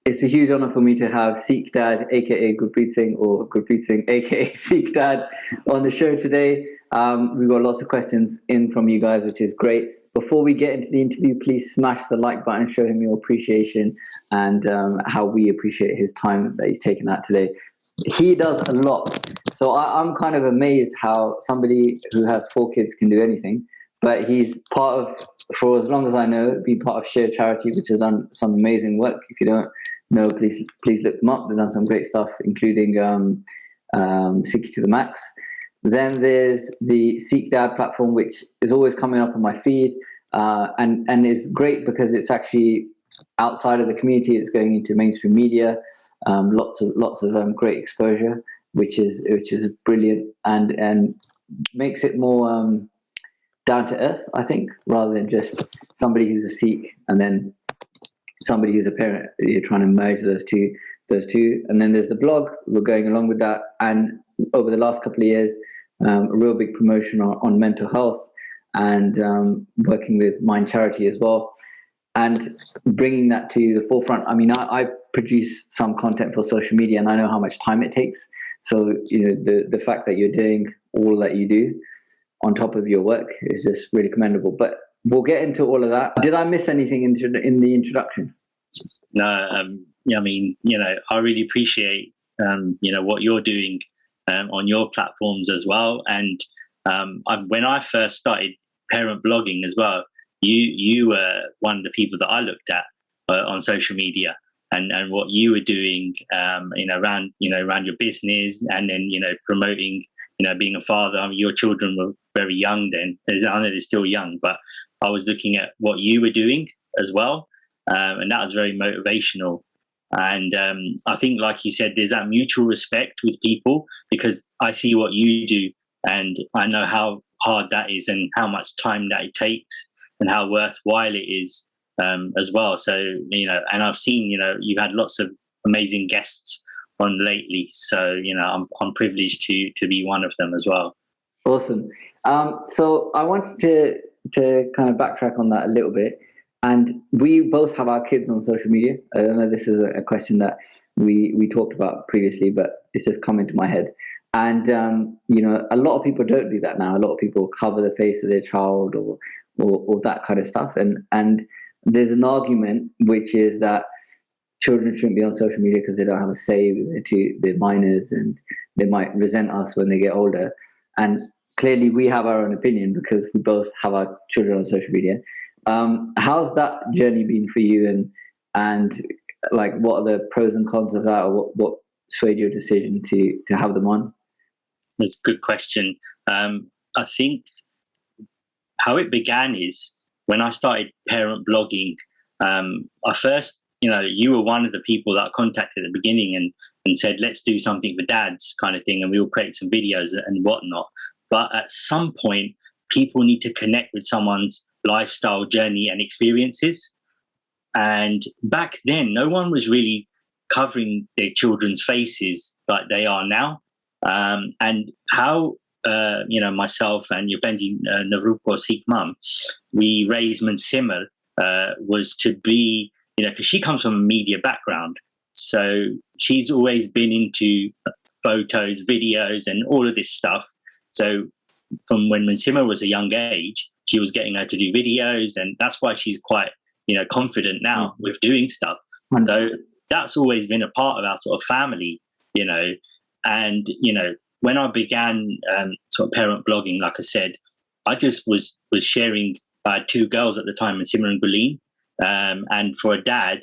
It's a huge honor for me to have SikhDad, aka Gurpreet Singh, or Gurpreet Singh, aka SikhDad, on the show today. We've got lots of questions in from you guys, which is great. Before we get into the interview, please smash the like button, show him your appreciation and how we appreciate his time that he's taken out today. He does a lot. So I'm kind of amazed how somebody who has 4 kids can do anything. But he's part of, for as long as I know, been part of Share Charity, which has done some amazing work. If you don't know, please look them up. They've done some great stuff, including Sikh to the Max. Then there's the SikhDad platform, which is always coming up on my feed, and is great because it's actually outside of the community. It's going into mainstream media, lots of great exposure, which is brilliant and makes it more down to earth, I think, rather than just somebody who's a Sikh and then somebody who's a parent. You're trying to merge those two. And then there's the blog. We're going along with that. And over the last couple of years, a real big promotion on mental health and working with Mind Charity as well, and bringing that to the forefront. I mean, I produce some content for social media, and I know how much time it takes. So, the fact that you're doing all that you do on top of your work is just really commendable. But we'll get into all of that. Did I miss anything in the introduction? No, I mean, I really appreciate, what you're doing on your platforms as well. And when I first started parent blogging as well, you were one of the people that I looked at on social media, and what you were doing, around your business, and then promoting, being a father. I mean, your children were very young then. I know they're still young, but I was looking at what you were doing as well, and that was very motivational. And I think, like you said, there's that mutual respect with people, because I see what you do, and I know how hard that is, and how much time that it takes, and how worthwhile it is as well. So, and I've seen, you've had lots of amazing guests on lately. So, I'm privileged to be one of them as well. Awesome. So I wanted to kind of backtrack on that a little bit. And we both have our kids on social media. I don't know, this is a question that we talked about previously, but it's just come into my head. And, a lot of people don't do that now. A lot of people cover the face of their child or that kind of stuff. And there's an argument, which is that children shouldn't be on social media because they don't have a say. They're minors and they might resent us when they get older. And clearly we have our own opinion because we both have our children on social media. How's that journey been for you, and like what are the pros and cons of that, or what swayed your decision to have them on? That's a good question. I think how it began is when I started parent blogging. I first, you were one of the people that I contacted at the beginning and said, let's do something for dads kind of thing, and we'll create some videos and whatnot. But at some point, people need to connect with someone's lifestyle journey and experiences. And back then, no one was really covering their children's faces like they are now. And how, myself and your Benji Naruko Sikh mum, we raised Mansimmer was to be, because she comes from a media background. So she's always been into photos, videos, and all of this stuff. So from when Mansimmer was a young age, she was getting her to do videos, and that's why she's quite, confident now with doing stuff. So that's always been a part of our sort of family, and, when I began sort of parent blogging, like I said, I just was sharing. I had 2 girls at the time, Mansimmer and Gulleen, and for a dad,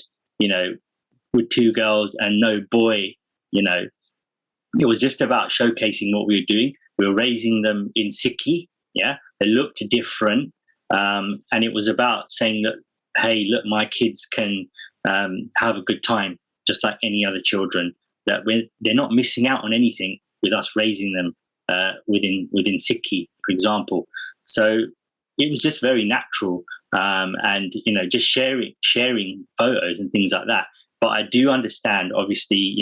with 2 girls and no boy, it was just about showcasing what we were doing. We were raising them in Sikhi, yeah. They looked different, and it was about saying that, hey, look, my kids can have a good time just like any other children. That they're not missing out on anything with us raising them within Sikhi, for example. So it was just very natural, and just sharing photos and things like that. But I do understand, obviously,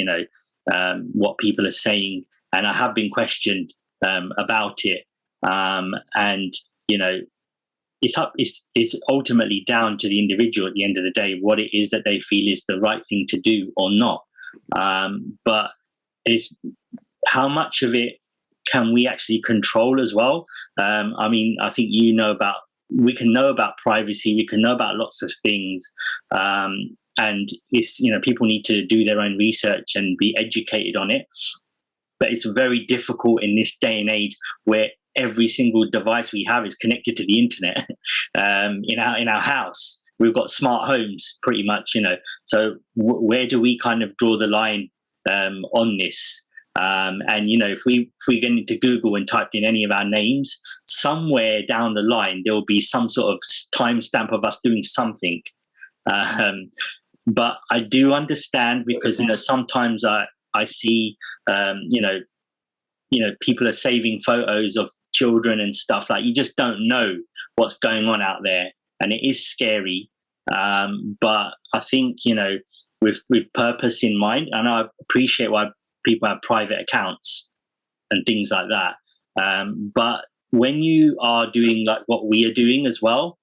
what people are saying, and I have been questioned about it. And it's ultimately down to the individual at the end of the day what it is that they feel is the right thing to do or not. But it's how much of it can we actually control as well? I mean, I think we can know about privacy, we can know about lots of things, and it's, people need to do their own research and be educated on it. But it's very difficult in this day and age where every single device we have is connected to the internet. In our house, we've got smart homes, pretty much. So where do we kind of draw the line on this? And if we get into Google and type in any of our names, somewhere down the line there will be some sort of timestamp of us doing something. But I do understand, because sometimes I see people are saving photos of children and stuff. Like, you just don't know what's going on out there, and it is scary. But I think with purpose in mind, and I appreciate why people have private accounts and things like that. But when you are doing like what we are doing as well,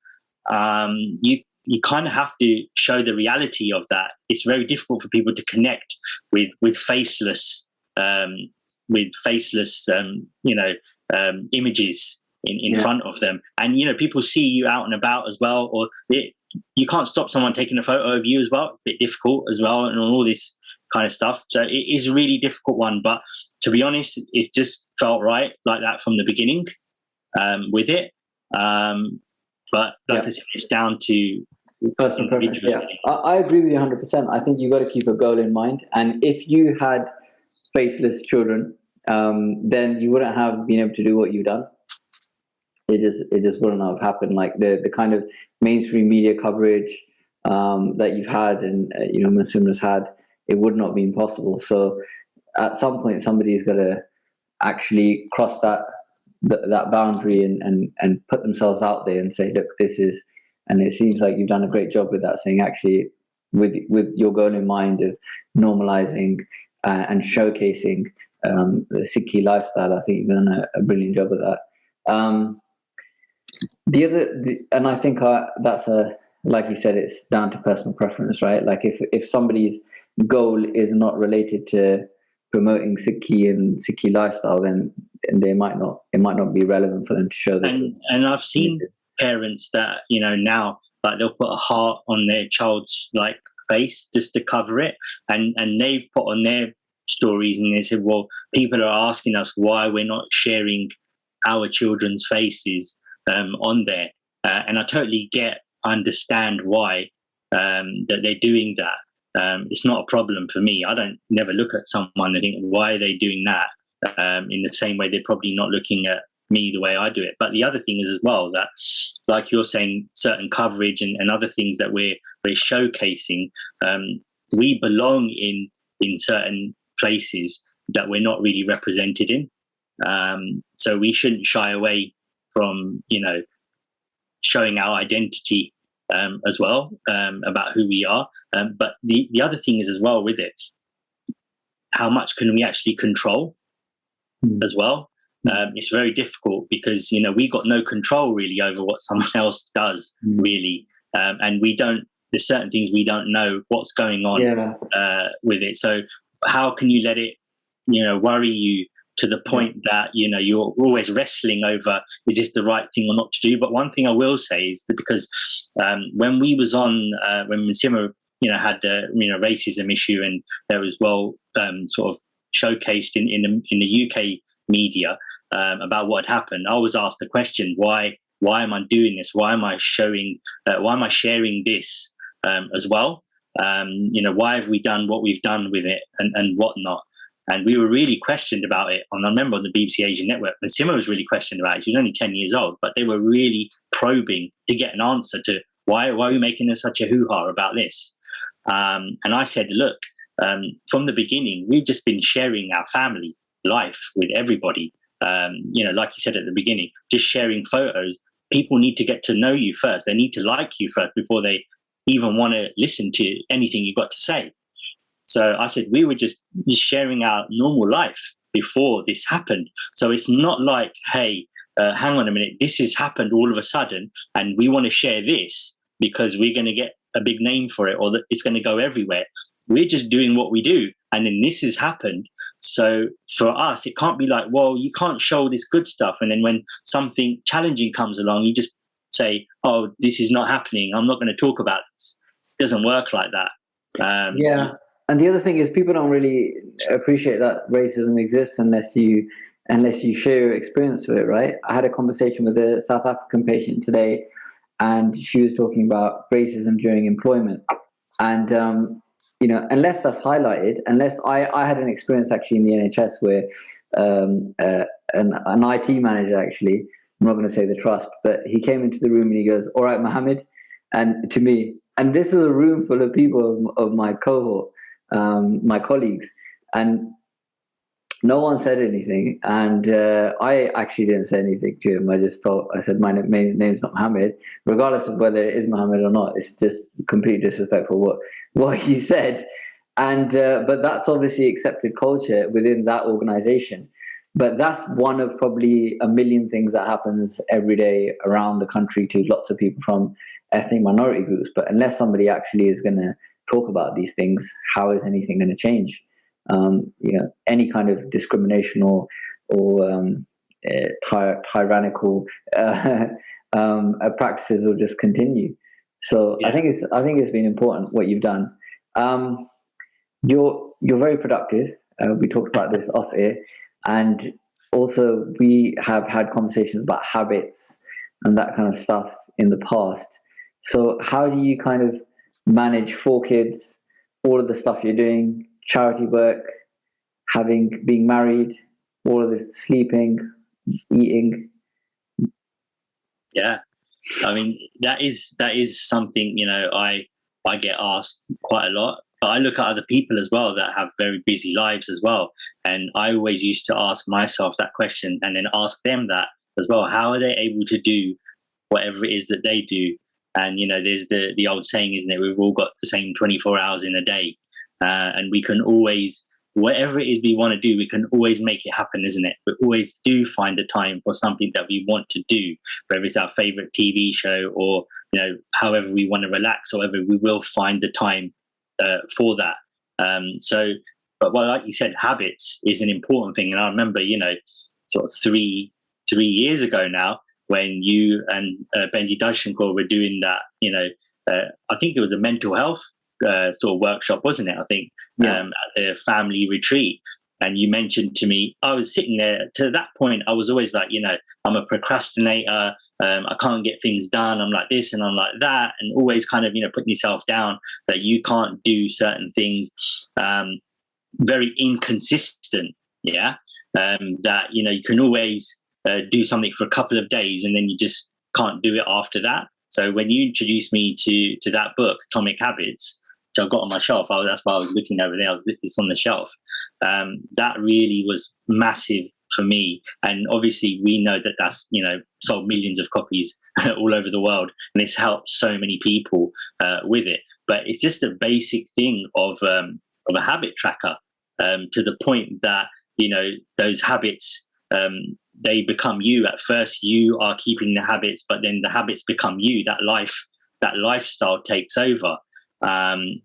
you kind of have to show the reality of that. It's very difficult for people to connect with faceless images in front of them. And people see you out and about as well, or you can't stop someone taking a photo of you as well. It's a bit difficult as well, and all this kind of stuff. So it is a really difficult one, but to be honest, it's just felt right like that from the beginning with it. But like I said, it's down to personal preference. Yeah, I agree with you 100%. I think you got to keep a goal in mind, and if you had faceless children, then you wouldn't have been able to do what you've done. It just wouldn't have happened. Like the kind of mainstream media coverage that you've had, and Muslims had, it would not have been possible. So at some point, somebody's got to actually cross that boundary and put themselves out there and say, look, this is. And it seems like you've done a great job with that, saying actually, with your goal in mind of normalizing and showcasing the Sikh lifestyle, I think you've done a brilliant job of that. And I think that's like you said, it's down to personal preference, right? Like if somebody's goal is not related to promoting Sikh and Sikh lifestyle, then it might not be relevant for them to show that. And I've seen parents that now, like, they'll put a heart on their child's like face just to cover it, and they've put on their stories, and they said, well, people are asking us why we're not sharing our children's faces on there, and I totally understand why that they're doing that. It's not a problem for me. I don't never look at someone and think, why are they doing that? In the same way they're probably not looking at me the way I do it. But the other thing is as well that, like you're saying, certain coverage and other things that we're showcasing, we belong in certain places that we're not really represented in. So we shouldn't shy away from showing our identity as well, about who we are. But the other thing is as well with it, how much can we actually control as well? It's very difficult because we got no control really over what someone else does really, and there's certain things we don't know what's going on with it. So how can you let it worry you to the point that you're always wrestling over, is this the right thing or not to do? But one thing I will say is that, because when we was on when Massimo had the racism issue, and there was sort of showcased in the UK media about what had happened, I was asked the question, why am I doing this? Why am I sharing this as well? Why have we done what we've done with it and whatnot? And we were really questioned about it. And I remember on the BBC Asian Network, and Sima was really questioned about it. She was only 10 years old, but they were really probing to get an answer to why are we making such a hoo-ha about this? And I said, look, from the beginning, we've just been sharing our family life with everybody. Like you said at the beginning, just sharing photos. People need to get to know you first. They need to like you first before they even want to listen to anything you've got to say. So I said, we were just sharing our normal life before this happened. So it's not like, hey, hang on a minute, this has happened all of a sudden, and we want to share this because we're going to get a big name for it, or that it's going to go everywhere. We're just doing what we do, and then this has happened. So for us, it can't be like, well, you can't show this good stuff, and then when something challenging comes along, you just say, oh, this is not happening, I'm not going to talk about this. It doesn't work like that. Yeah. And the other thing is, people don't really appreciate that racism exists unless you share your experience with it, right? I had a conversation with a South African patient today, and she was talking about racism during employment. And unless that's highlighted, unless I had an experience actually in the NHS where an IT manager, actually, I'm not going to say the trust, but he came into the room and he goes, "All right, Mohammed," and to me, and this is a room full of people of my cohort, my colleagues, and no one said anything. And I actually didn't say anything to him. I just felt, I said, my name's not Mohammed, regardless of whether it is Mohammed or not. It's just completely disrespectful what he said. And but that's obviously accepted culture within that organization. But that's one of probably a million things that happens every day around the country to lots of people from ethnic minority groups. But unless somebody actually is going to talk about these things, how is anything going to change? Any kind of discrimination or tyrannical practices will just continue. So yeah. I think it's been important what you've done. You're very productive. We talked about this off air, and also we have had conversations about habits and that kind of stuff in the past. So how do you kind of manage 4 kids, all of the stuff you're doing, charity work, being married, all of this, sleeping, eating? Yeah, I mean, that is something, I get asked quite a lot. But I look at other people as well that have very busy lives as well, and I always used to ask myself that question and then ask them that as well. How are they able to do whatever it is that they do? And there's the old saying, isn't it? We've all got the same 24 hours in a day, and we can always, whatever it is we want to do, we can always make it happen, isn't it? We always do find the time for something that we want to do, whether it's our favorite TV show or however we want to relax, or whatever, we will find the time for that. But like you said, habits is an important thing. And I remember, sort of three years ago now, when you and Benji Dashankar were doing that, I think it was a mental health sort of workshop, wasn't it? I think at the family retreat. And you mentioned to me, I was sitting there, to that point, I was always like, I'm a procrastinator. I can't get things done. I'm like this and I'm like that. And always kind of, putting yourself down that you can't do certain things. Very inconsistent. Yeah. That, you can always do something for a couple of days and then you just can't do it after that. So when you introduced me to that book, Atomic Habits, which I've got on my shelf, that's why I was looking over there. It's on the shelf. That really was massive for me. And obviously we know that that's, sold millions of copies all over the world. And it's helped so many people with it. But it's just a basic thing of a habit tracker to the point that, those habits, they become you. At first you are keeping the habits, but then the habits become you. That lifestyle takes over.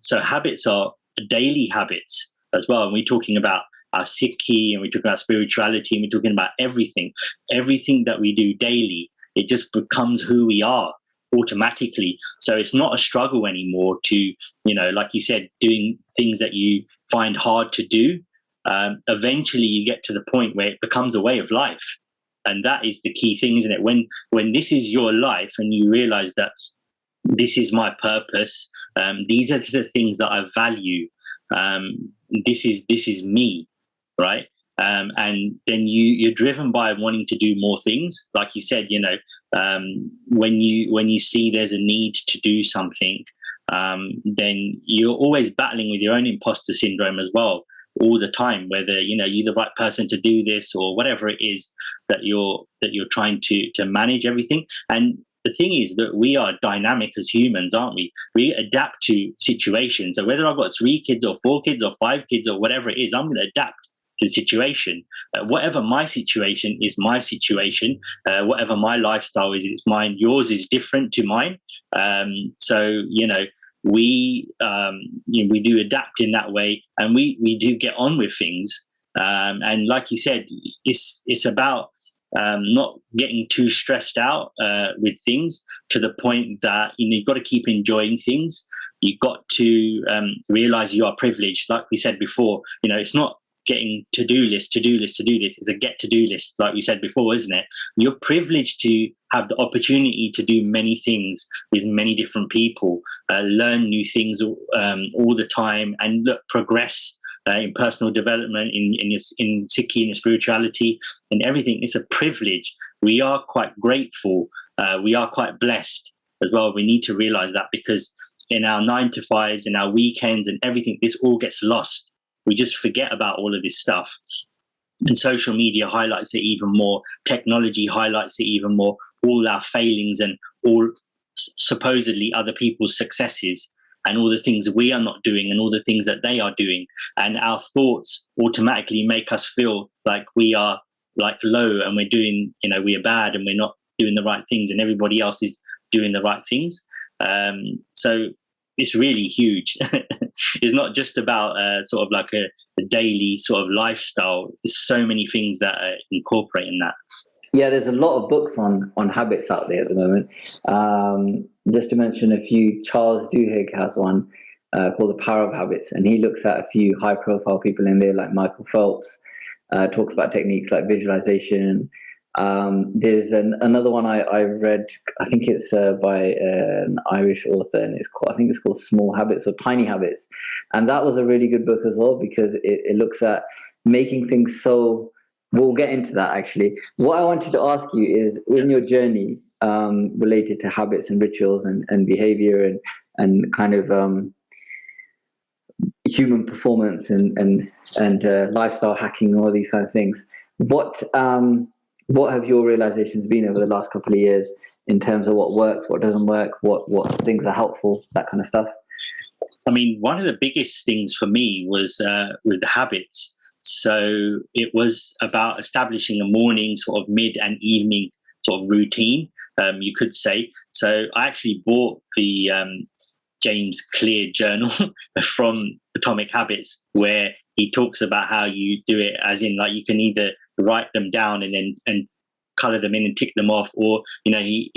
So habits are daily habits as well. And we're talking about our Sikhi, and we're talking about spirituality, and we're talking about everything that we do daily. It just becomes who we are automatically. So it's not a struggle anymore to, like you said, doing things that you find hard to do. Eventually you get to the point where it becomes a way of life. And that is the key thing, isn't it? When this is your life and you realize that this is my purpose, these are the things that I value, this is me, right? And then you're driven by wanting to do more things. Like you said, when you see there's a need to do something, then you're always battling with your own imposter syndrome as well, all the time, whether you're the right person to do this or whatever it is that you're trying to manage everything. And the thing is that we are dynamic as humans, aren't we? We adapt to situations. So whether I've got 3 kids or 4 kids or 5 kids or whatever it is, I'm going to adapt to the situation. Whatever my situation is my situation. Whatever my lifestyle is, it's mine. Yours is different to mine. So, we we do adapt in that way, and we do get on with things. And like you said, it's about not getting too stressed out with things, to the point that you've got to keep enjoying things. You've got to realize you are privileged. Like we said before, it's not getting to-do list. It's a get-to-do list, like we said before, isn't it? You're privileged to have the opportunity to do many things with many different people, learn new things all the time, and progress in personal development, in Sikhi, in your spirituality, and everything. It's a privilege. We are quite grateful. We are quite blessed as well. We need to realize that, because in our 9-to-5s and our weekends and everything, this all gets lost. We just forget about all of this stuff. And social media highlights it even more. Technology highlights it even more. All our failings and all supposedly other people's successes, and all the things we are not doing and all the things that they are doing. And our thoughts automatically make us feel like we are like low, and we're doing, we are bad, and we're not doing the right things, and everybody else is doing the right things. So it's really huge. It's not just about sort of like a daily sort of lifestyle. There's so many things that incorporate in that. Yeah, there's a lot of books on habits out there at the moment. Just to mention a few, Charles Duhigg has one called The Power of Habits, and he looks at a few high-profile people in there, like Michael Phelps, talks about techniques like visualization. There's another one I read, I think it's by an Irish author, and I think it's called Small Habits or Tiny Habits. And that was a really good book as well, because it looks at making things so... We'll get into that, actually. What I wanted to ask you is, in your journey related to habits and rituals and behavior and kind of human performance and lifestyle hacking, all these kind of things, what have your realizations been over the last couple of years in terms of what works, what doesn't work, what things are helpful, that kind of stuff? I mean, one of the biggest things for me was with the habits. So it was about establishing a morning, sort of mid and evening sort of routine, you could say. So I actually bought the James Clear journal from Atomic Habits, where he talks about how you do it, as in, like, you can either write them down and color them in and tick them off, or he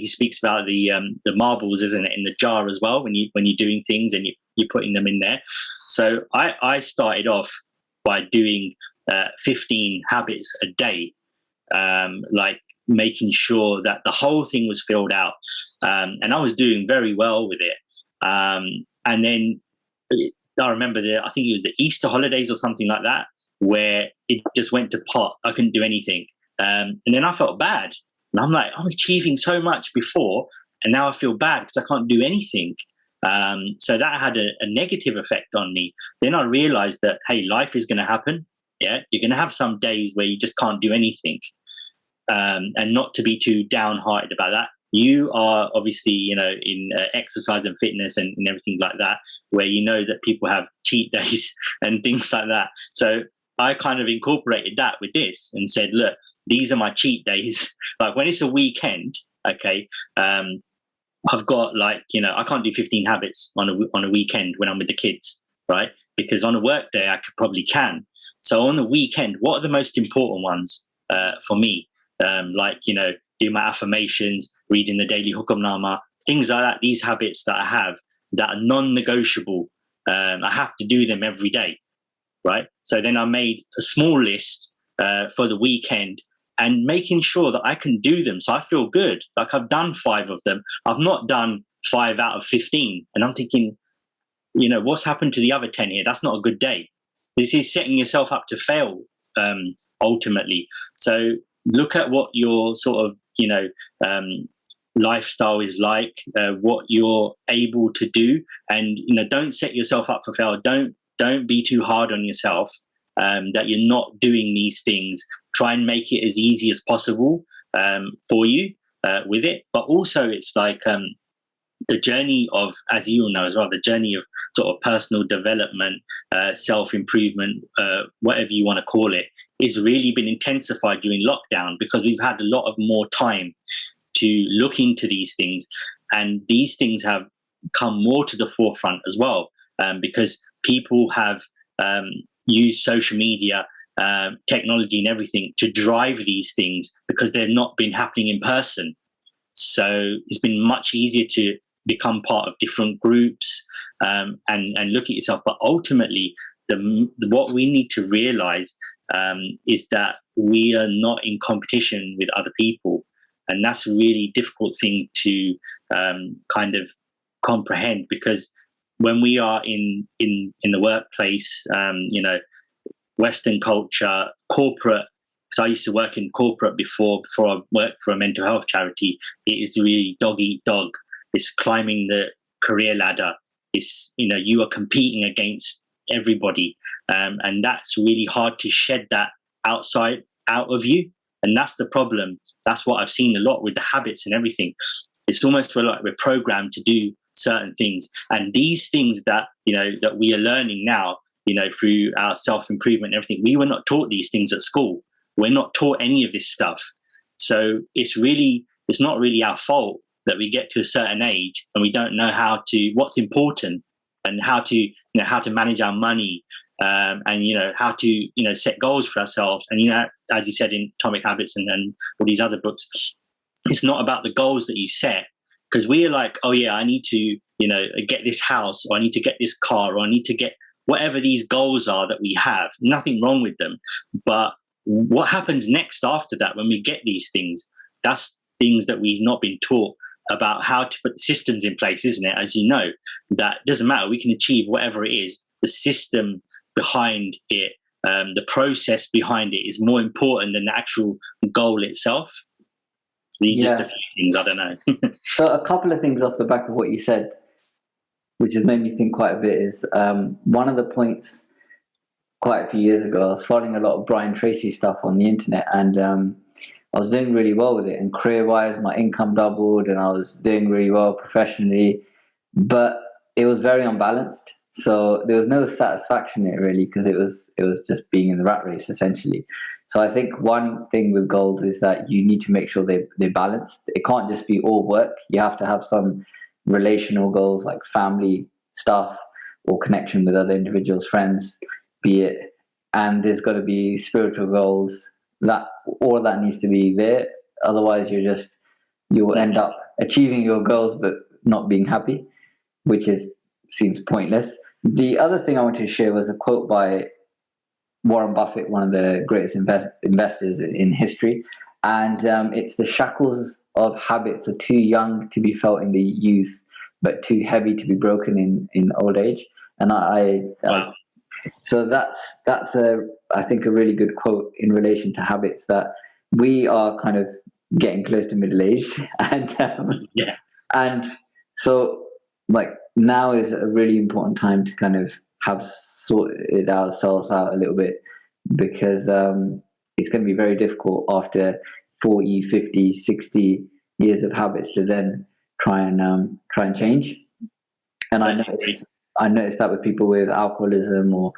speaks about the marbles, isn't it, in the jar as well, when you're doing things and you're putting them in there. So I started off by doing 15 habits a day, like making sure that the whole thing was filled out, and I was doing very well with it. And then I remember I think it was the Easter holidays or something like that, where it just went to pot. I couldn't do anything, and then I felt bad. And I'm like, I was achieving so much before, and now I feel bad because I can't do anything. So that had a negative effect on me. Then I realized that, hey, life is going to happen. Yeah, you're going to have some days where you just can't do anything, and not to be too downhearted about that. You are obviously, in exercise and fitness and everything like that, where that people have cheat days and things like that. So I kind of incorporated that with this and said, look, these are my cheat days. Like when it's a weekend, okay, I've got I can't do 15 habits on a weekend when I'm with the kids, right? Because on a work day, I can. So on the weekend, what are the most important ones for me? Do my affirmations, reading the daily hukamnama, things like that. These habits that I have that are non-negotiable, I have to do them every day, right? So then I made a small list for the weekend, and making sure that I can do them. So I feel good. Like I've done 5 of them. I've not done 5 out of 15. And I'm thinking, what's happened to the other 10 here? That's not a good day. This is setting yourself up to fail, ultimately. So look at what your sort of, lifestyle is like, what you're able to do. And, don't set yourself up for fail. Don't be too hard on yourself, that you're not doing these things. Try and make it as easy as possible for you with it. But also it's like, the journey of, as you all know as well, the journey of sort of personal development, self-improvement, whatever you want to call it, is really been intensified during lockdown, because we've had a lot of more time to look into these things, and these things have come more to the forefront as well, because people have used social media, technology and everything to drive these things, because they've not been happening in person. So it's been much easier to become part of different groups, and look at yourself. But ultimately, what we need to realize is that we are not in competition with other people. And that's a really difficult thing to kind of comprehend, because when we are in the workplace, Western culture, corporate, because I used to work in corporate before I worked for a mental health charity, it is really dog eat dog. It's climbing the career ladder. It's, you are competing against everybody. And that's really hard to shed that out of you. And that's the problem. That's what I've seen a lot with the habits and everything. It's almost like we're programmed to do certain things. And these things that, that we are learning now, through our self-improvement and everything, we were not taught these things at school. We're not taught any of this stuff. So it's not really our fault that we get to a certain age and we don't know what's important, and how to manage our money, and how to set goals for ourselves. And as you said in Atomic Habits and all these other books, it's not about the goals that you set, because we are like, oh yeah, I need to get this house, or I need to get this car, or I need to get whatever these goals are that we have. Nothing wrong with them, but what happens next after that when we get these things? That's things that we've not been taught about, how to put systems in place, isn't it? As you know, that doesn't matter. We can achieve whatever it is. The system behind it, the process behind it, is more important than the actual goal itself. Just a few things, I don't know. So a couple of things off the back of what you said, which has made me think quite a bit, is one of the points quite a few years ago, I was following a lot of Brian Tracy stuff on the internet, and I was doing really well with it. And career-wise, my income doubled, and I was doing really well professionally, but it was very unbalanced. So there was no satisfaction in it really, because it was just being in the rat race essentially. So I think one thing with goals is that you need to make sure they're balanced. It can't just be all work. You have to have some relational goals, like family stuff or connection with other individuals, friends, be it. And there's got to be spiritual goals. That all that needs to be there. Otherwise, you'll end up achieving your goals but not being happy, which seems pointless. The other thing I wanted to share was a quote by Warren Buffett, one of the greatest investors in history, and it's: "The shackles of habits are too young to be felt in the youth, but too heavy to be broken in old age." And so that's I think a really good quote in relation to habits, that we are kind of getting close to middle age, and so like now is a really important time to kind of have sorted ourselves out a little bit, because it's going to be very difficult after 40, 50, 60 years of habits to then try and change. And I noticed that with people with alcoholism or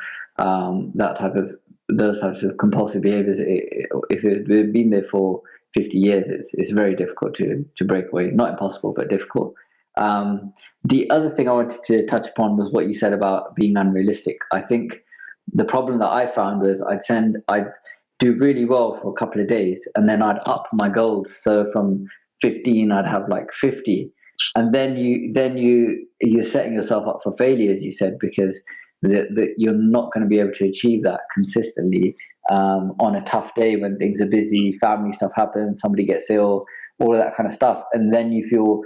those types of compulsive behaviors, if they've been there for 50 years, it's very difficult to break away. Not impossible, but difficult. The other thing I wanted to touch upon was what you said about being unrealistic. I think the problem that I found was I'd do really well for a couple of days, and then I'd up my goals. So from 15, I'd have like 50. And then you're setting yourself up for failure, as you said, because you're not going to be able to achieve that consistently on a tough day when things are busy, family stuff happens, somebody gets ill, all of that kind of stuff. And then you feel,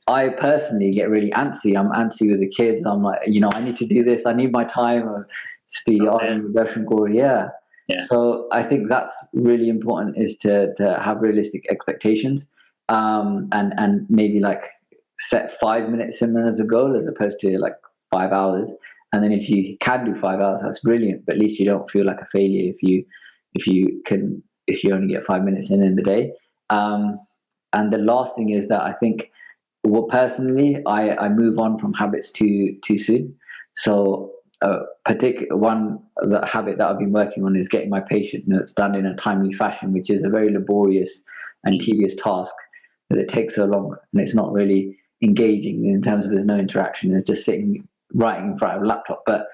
I personally get really antsy. I'm antsy with the kids. I'm like, I need to do this. I need my time. Yeah. So I think that's really important, is to have realistic expectations, and maybe like set 5 minutes similar as a goal, as opposed to like 5 hours. And then if you can do 5 hours, that's brilliant. But at least you don't feel like a failure if you only get 5 minutes in the day. And the last thing is that I think what personally, I move on from habits too soon. So particular one the habit that I've been working on is getting my patient notes done in a timely fashion, which is a very laborious and tedious task because it takes so long and it's not really engaging in terms of there's no interaction. It's just sitting writing in front of a laptop. But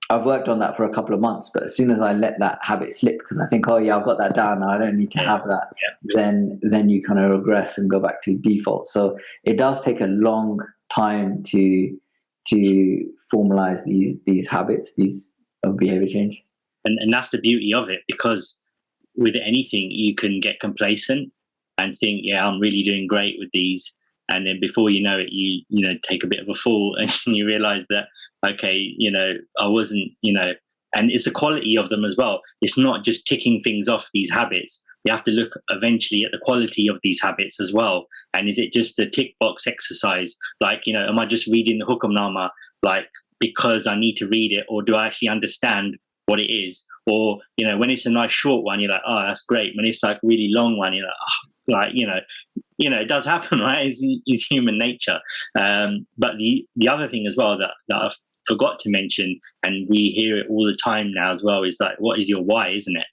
I've worked on that for a couple of months, but as soon as I let that habit slip, because I think, oh yeah, I've got that down now, I don't need to have that, then you kind of regress and go back to default. So it does take a long time to formalize these habits, these of behavior change. And that's the beauty of it, because with anything you can get complacent and think, yeah, I'm really doing great with these. And then before you know it, you take a bit of a fall and you realize that, okay, I wasn't, and it's the quality of them as well. It's not just ticking things off, these habits. You have to look eventually at the quality of these habits as well. And is it just a tick box exercise? Like, am I just reading the hukamnama like because I need to read it, or do I actually understand what it is? Or, when it's a nice short one, you're like, oh, that's great. When it's like a really long one, you're like, oh, it does happen, right? It's human nature. But the other thing as well that I forgot to mention, and we hear it all the time now as well, is like, what is your why, isn't it?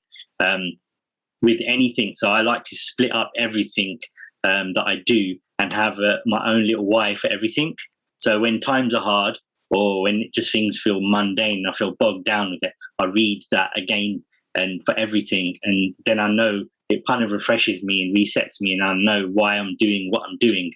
With anything. So I like to split up everything that I do and have my own little why for everything. So when times are hard, or when just things feel mundane, I feel bogged down with it, I read that again and for everything. And then I know it kind of refreshes me and resets me, and I know why I'm doing what I'm doing.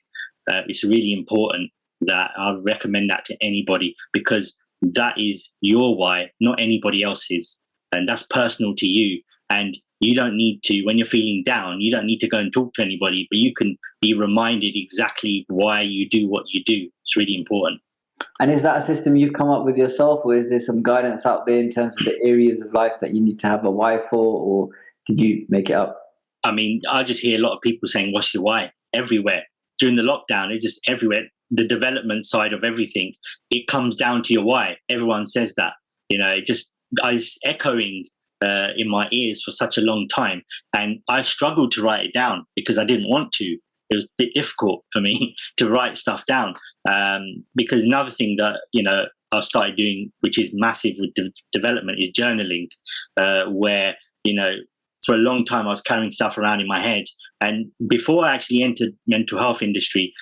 It's really important that I recommend that to anybody, because that is your why, not anybody else's. And that's personal to you. And you don't need to, when you're feeling down, you don't need to go and talk to anybody, but you can be reminded exactly why you do what you do. It's really important. And is that a system you've come up with yourself, or is there some guidance out there in terms of the areas of life that you need to have a why for, or did you make it up? I mean, I just hear a lot of people saying, what's your why? Everywhere. During the lockdown, it's just everywhere. The development side of everything, it comes down to your why. Everyone says that. I was echoing in my ears for such a long time. And I struggled to write it down because I didn't want to. It was a bit difficult for me to write stuff down. Because another thing that, I've started doing, which is massive with development, is journaling, where, for a long time I was carrying stuff around in my head. And before I actually entered mental health industry,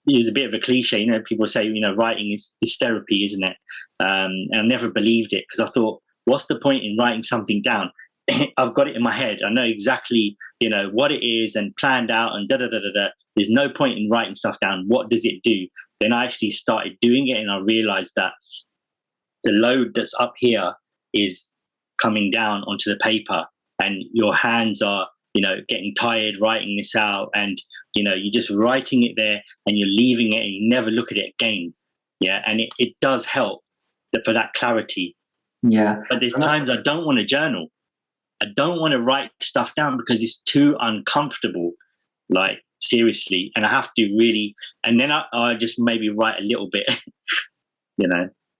it was a bit of a cliche. People say, writing is therapy, isn't it? And I never believed it, because I thought, what's the point in writing something down? I've got it in my head. I know exactly, what it is and planned out and da-da-da-da-da. There's no point in writing stuff down. What does it do? Then I actually started doing it, and I realized that the load that's up here is coming down onto the paper, and your hands are, getting tired writing this out, and, you're just writing it there and you're leaving it and you never look at it again. Yeah. And it does help for that clarity. Yeah. But there's times I don't want to journal. I don't want to write stuff down because it's too uncomfortable, like seriously. And I have to really, and then I just maybe write a little bit,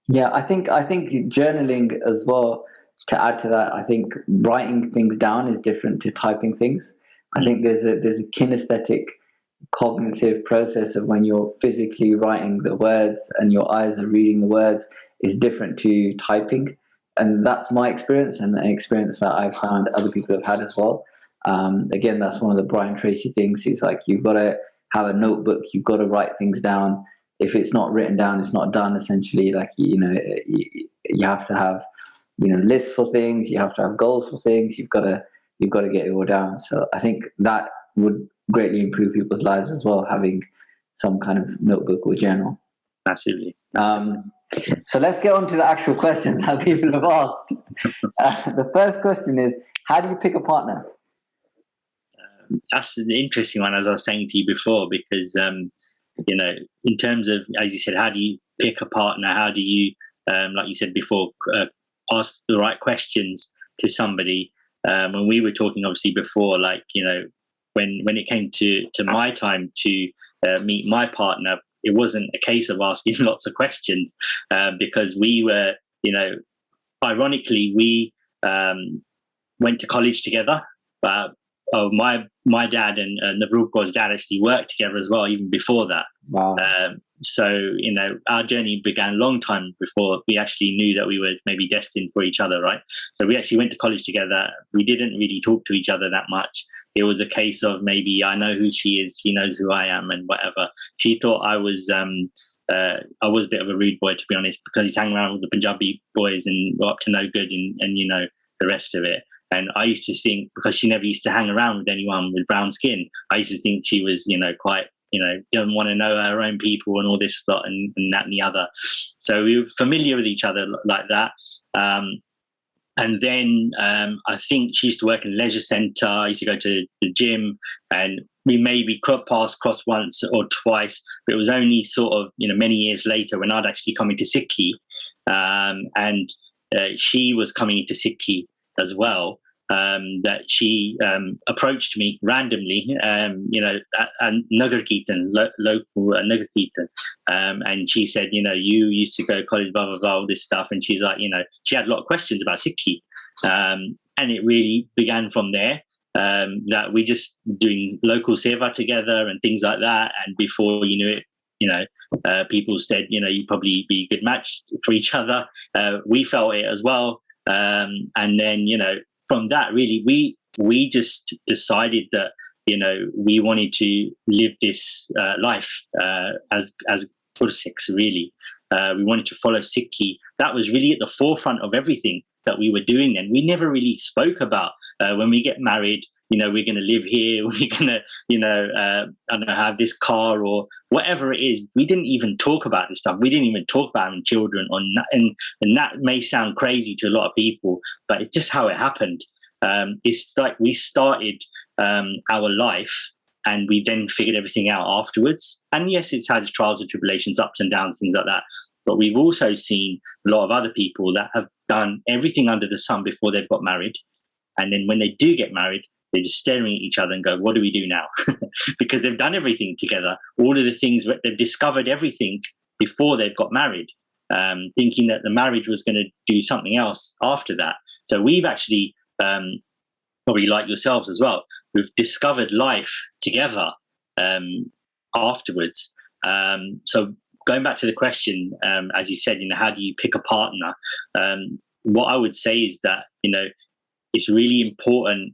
Yeah, I think journaling as well, to add to that, I think writing things down is different to typing things. I think there's a kinesthetic cognitive process of when you're physically writing the words and your eyes are reading the words is different to typing. And that's my experience, and an experience that I've found other people have had as well. Again, that's one of the Brian Tracy things. He's like, you've got to have a notebook, you've got to write things down. If it's not written down, it's not done, essentially. Like, you have to have, lists for things, you have to have goals for things, you've got to get it all down. So I think that would greatly improve people's lives as well, having some kind of notebook or journal. Massively. So let's get on to the actual questions that people have asked. The first question is, how do you pick a partner? That's an interesting one, as I was saying to you before, because, in terms of, as you said, how do you pick a partner? How do you, like you said before, ask the right questions to somebody? When we were talking, obviously, before, like, when it came to my time to meet my partner, it wasn't a case of asking lots of questions, because we were, ironically, we went to college together, my dad and Navrul's dad actually worked together as well, even before that. Wow. So, you know, our journey began a long time before we actually knew that we were maybe destined for each other, right? So we actually went to college together. We didn't really talk to each other that much. It was a case of maybe I know who she is, she knows who I am, and whatever. She thought I was a bit of a rude boy, to be honest, because he's hanging around with the Punjabi boys and got up to no good, and you know, the rest of it. And I used to think, because she never used to hang around with anyone with brown skin, I used to think she was, you know, quite, you know, didn't want to know her own people and all this lot and that and the other. So we were familiar with each other like that. And then I think she used to work in a leisure centre. I used to go to the gym, and we maybe crossed once or twice. But it was only sort of, you know, many years later when I'd actually come into Sikhi, and she was coming into Sikhi as well, that she approached me randomly, you know, at Nagar Kirtan, local Nagar Kirtan, and she said, you know, you used to go to college, blah, blah, blah, all this stuff. And she's like, you know, she had a lot of questions about Sikhi. And it really began from there, that we just doing local seva together and things like that. And before you knew it, you know, people said, you know, you'd probably be a good match for each other. We felt it as well. And then, you know, from that, really, we just decided that, you know, we wanted to live this life as Sikhs, really. We wanted to follow Sikhi. That was really at the forefront of everything that we were doing then. We never really spoke about when we get married, you know, we're going to live here, we're going to, you know, I don't know, have this car or whatever it is. We didn't even talk about this stuff. We didn't even talk about having children and that may sound crazy to a lot of people, but it's just how it happened. It's like we started our life and we then figured everything out afterwards. And yes, it's had trials and tribulations, ups and downs, things like that. But we've also seen a lot of other people that have done everything under the sun before they've got married. And then when they do get married, they're just staring at each other and go, what do we do now? Because they've done everything together. All of the things, they've discovered everything before they've got married, thinking that the marriage was going to do something else after that. So we've actually, probably like yourselves as well, we've discovered life together afterwards. So going back to the question, as you said, you know, how do you pick a partner? What I would say is that, you know, it's really important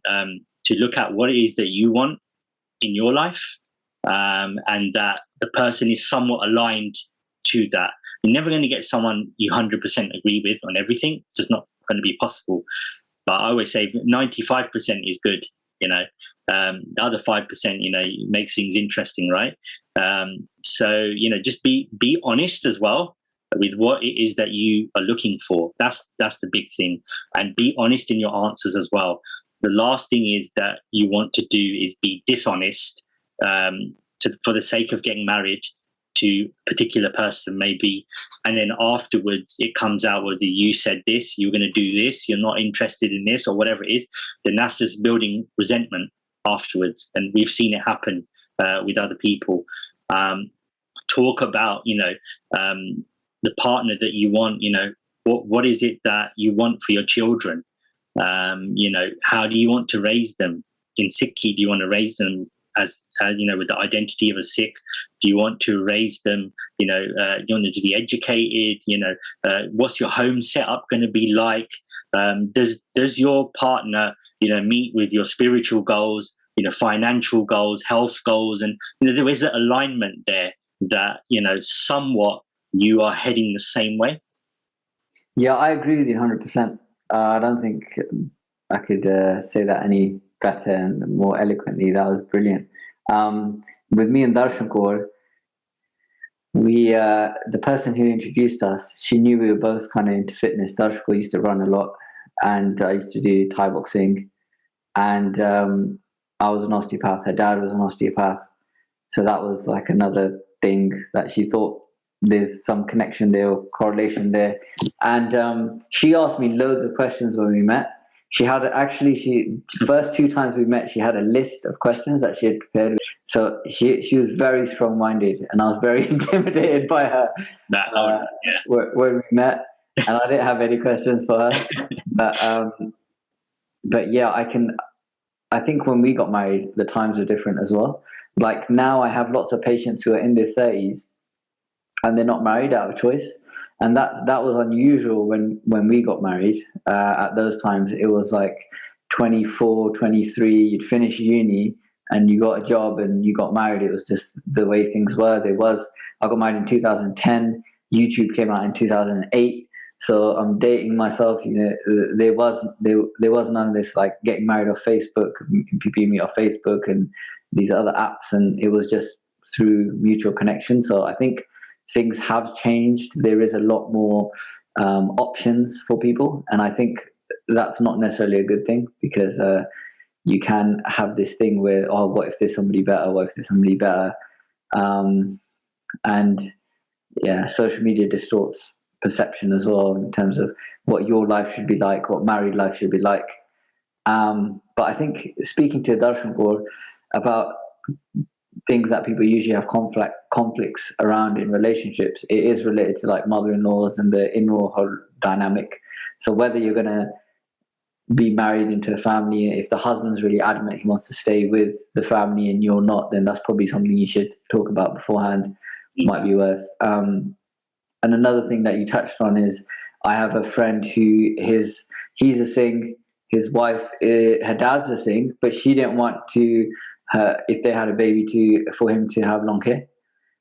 to look at what it is that you want in your life, and that the person is somewhat aligned to that. You're never going to get someone you 100% agree with on everything. It's just not going to be possible. But I always say 95% is good, you know. The other 5%, you know, makes things interesting, right? So, you know, just be honest as well with what it is that you are looking for. That's the big thing. And be honest in your answers as well. The last thing is that you want to do is be dishonest for the sake of getting married to a particular person, maybe. And then afterwards, it comes out whether you said this, you're going to do this, you're not interested in this, or whatever it is. Then that's just building resentment afterwards. And we've seen it happen with other people. Talk about, you know, the partner that you want, you know, what is it that you want for your children? You know, how do you want to raise them? In Sikhi, do you want to raise them as you know, with the identity of a Sikh? Do you want to raise them, you know, you want them to be educated? You know, what's your home setup going to be like? Does your partner, you know, meet with your spiritual goals, you know, financial goals, health goals? And, you know, there is an alignment there that, you know, somewhat you are heading the same way. Yeah, I agree with you 100%. I don't think I could say that any better and more eloquently. That was brilliant. With me and Darshan Kaur, the person who introduced us, she knew we were both kind of into fitness. Darshan Kaur used to run a lot, and I used to do Thai boxing. And I was an osteopath. Her dad was an osteopath. So that was like another thing that she thought there's some connection there or correlation there. And she asked me loads of questions when we met. She had first 2 times we met, she had a list of questions that she had prepared. So she was very strong-minded, and I was very intimidated by her when we met. And I didn't have any questions for her. But yeah, I think when we got married, the times were different as well. Like now, I have lots of patients who are in their 30s and they're not married out of choice, and that was unusual when we got married. At those times, it was like 24, 23. You'd finish uni and you got a job and you got married. It was just the way things were. I got married in 2010. YouTube came out in 2008. So I'm dating myself. There was none of this like getting married off Facebook, people meet off Facebook and these other apps, and it was just through mutual connection. So I think things have changed. There is a lot more options for people, and I think that's not necessarily a good thing, because you can have this thing where, oh, what if there's somebody better? What if there's somebody better? And yeah, social media distorts perception as well in terms of what your life should be like, what married life should be like. But I think speaking to Darshanpur about things that people usually have conflicts around in relationships, it is related to like mother-in-laws and the in-law dynamic. So whether you're going to be married into a family, if the husband's really adamant he wants to stay with the family and you're not, then that's probably something you should talk about beforehand. Might be worth. And another thing that you touched on is, I have a friend who he's a Sikh, his wife, her dad's a Sikh, but she didn't want if they had a baby for him to have long hair.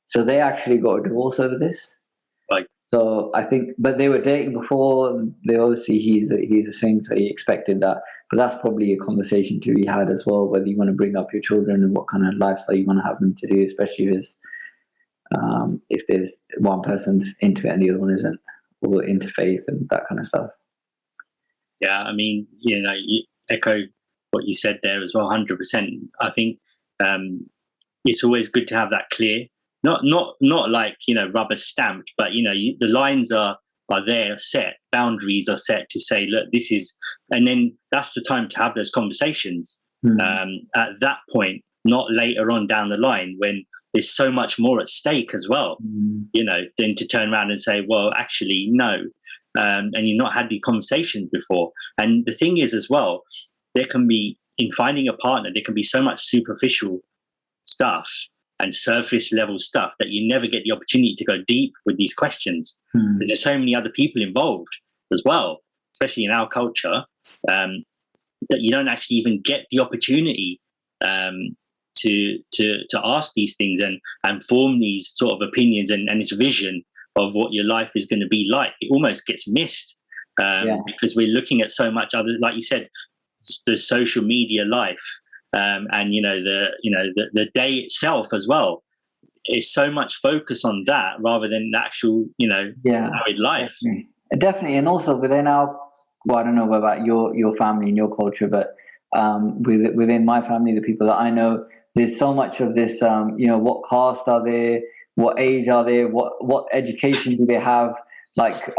So they actually got a divorce over this. Right. So I think, but they were dating before, and they obviously he's a Sikh, so he expected that. But that's probably a conversation to be had as well, whether you want to bring up your children and what kind of lifestyle you want to have them to do, especially if there's one person's into it and the other one isn't, or into faith and that kind of stuff. Yeah, I mean, you echo what you said there as well, 100%. I think it's always good to have that clear, not like rubber stamped, but the lines are there set, boundaries are set to say, look, this is, and then that's the time to have those conversations. At that point, not later on down the line when there's so much more at stake as well, than to turn around and say, well, actually, no. And you've not had the conversation before. And the thing is as well, there can be, in finding a partner, there can be so much superficial stuff and surface level stuff that you never get the opportunity to go deep with these questions. Because there's so many other people involved as well, especially in our culture, that you don't actually even get the opportunity to ask these things and form these sort of opinions and this vision of what your life is going to be like. It almost gets missed because we're looking at so much other, like you said, the social media life, and the day itself as well. It's so much focus on that rather than the actual married life. Definitely. And also within I don't know about your family and your culture, but within my family, the people that I know, there's so much of this, what caste are they, what age are they, what education do they have, like,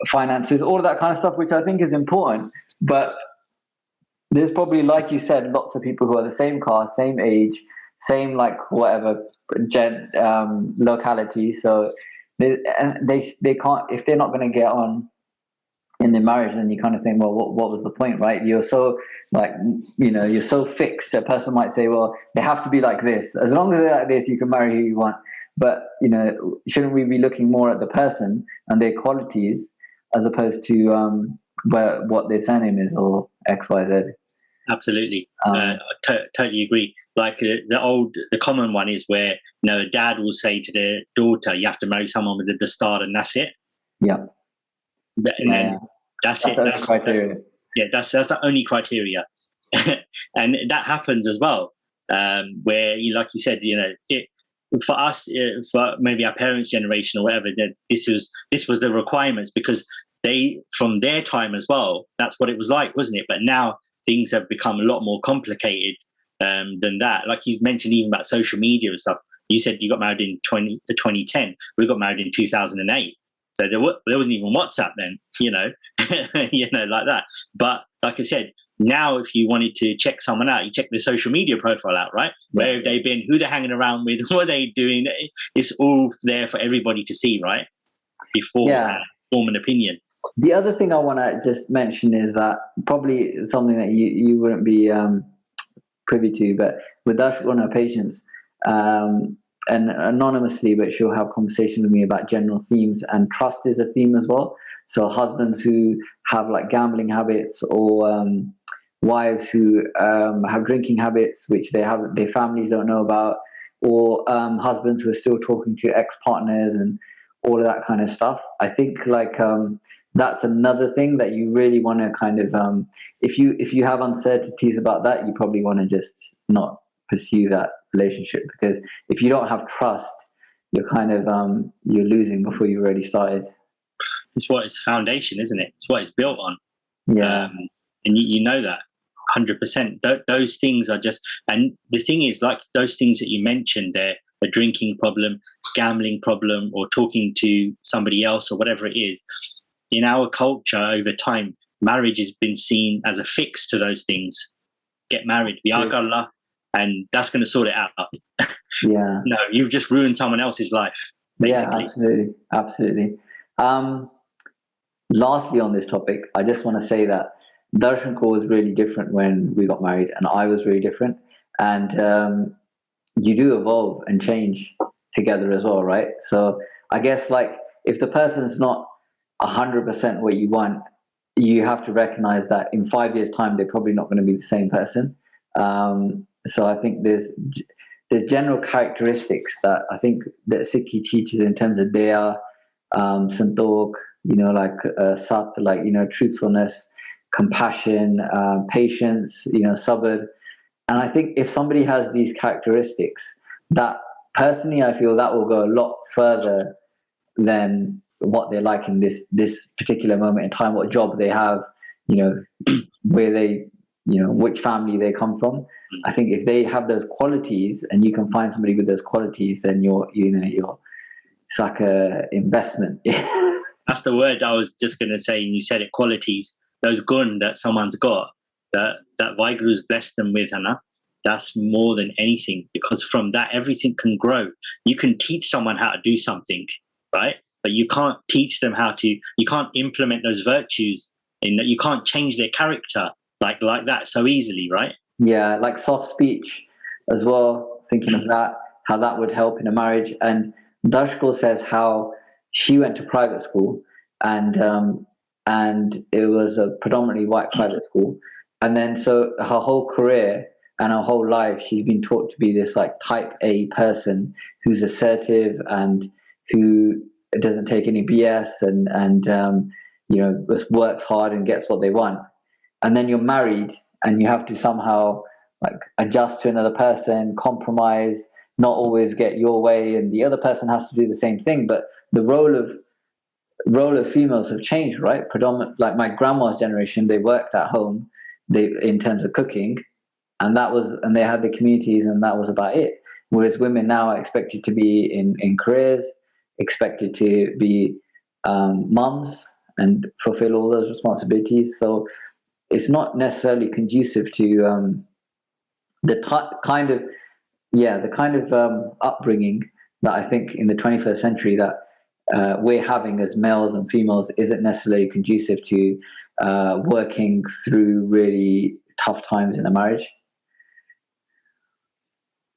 finances, all of that kind of stuff, which I think is important. But there's probably, like you said, lots of people who are the same caste, same age, same like whatever locality. So they can't, if they're not going to get on in their marriage, then you kind of think, well, what was the point, right? You're so you're so fixed. A person might say, well, they have to be like this. As long as they're like this, you can marry who you want. But shouldn't we be looking more at the person and their qualities as opposed to what their surname is or X, Y, Z? Absolutely, I totally agree. Like the common one is where a dad will say to their daughter, "You have to marry someone with the star, and that's it." Yeah. And then that's it. That's criteria. That's the only criteria, and that happens as well. Where like you said, for us, for maybe our parents' generation or whatever, that this was the requirements because they, from their time as well, that's what it was like, wasn't it? But now things have become a lot more complicated than that. Like you mentioned, even about social media and stuff. You said you got married in 2010. We got married in 2008. So there wasn't even WhatsApp then, like that. But like I said, now if you wanted to check someone out, you check their social media profile out, right? Where have they been? Who they're hanging around with? What are they doing? It's all there for everybody to see, right? Before form an opinion. The other thing I want to just mention is that probably something that you wouldn't be privy to, but with Dash, one of her patients, and anonymously, but she'll have conversations with me about general themes, and trust is a theme as well. So husbands who have like gambling habits, or wives who have drinking habits, which their families don't know about, or husbands who are still talking to ex-partners and all of that kind of stuff. I think like that's another thing that you really want to kind of if you have uncertainties about that, you probably want to just not pursue that relationship, because if you don't have trust, you're kind of you're losing before you've already started. It's what its foundation, isn't it? It's what it's built on. Yeah. And you know that 100%. Those things are just, and the thing is, like those things that you mentioned there, a drinking problem, gambling problem, or talking to somebody else or whatever it is, in our culture over time, marriage has been seen as a fix to those things. Get married, bi'akallah, and that's going to sort it out. Yeah. No, you've just ruined someone else's life, basically. Yeah, absolutely. Lastly, on this topic, I just want to say that Darshan Kaur was really different when we got married, and I was really different. And you do evolve and change together as well, right? So I guess like if the person's not 100% what you want, you have to recognize that in 5 years' time, they're probably not going to be the same person. So I think there's general characteristics that I think that Sikhi teaches in terms of daya, santok, like sat, like, truthfulness, compassion, patience, sabr. And I think if somebody has these characteristics, that personally, I feel that will go a lot further than what they're like in this particular moment in time, what job they have, where they, which family they come from. I think if they have those qualities and you can find somebody with those qualities, then you're it's like a investment. That's the word I was just going to say, and you said it, qualities. Those gun that someone's got, that Vaiguru's blessed them with, Hannah, that's more than anything, because from that, everything can grow. You can teach someone how to do something, right? But you can't teach them you can't implement those virtues in that. You can't change their character like that so easily, right? Yeah, like soft speech as well, thinking of that, how that would help in a marriage. And Dashko says how she went to private school, and it was a predominantly white private school. And then so her whole career and her whole life, she's been taught to be this like type A person who's assertive and who doesn't take any BS and just works hard and gets what they want. And then you're married and you have to somehow like adjust to another person, compromise, not always get your way, and the other person has to do the same thing. But the role of females have changed, right? Like my grandma's generation, they worked at home, in terms of cooking, and they had the communities, and that was about it. Whereas women now are expected to be in careers, expected to be mums and fulfill all those responsibilities. So it's not necessarily conducive to the kind of upbringing that I think in the 21st century that we're having as males and females isn't necessarily conducive to working through really tough times in a marriage.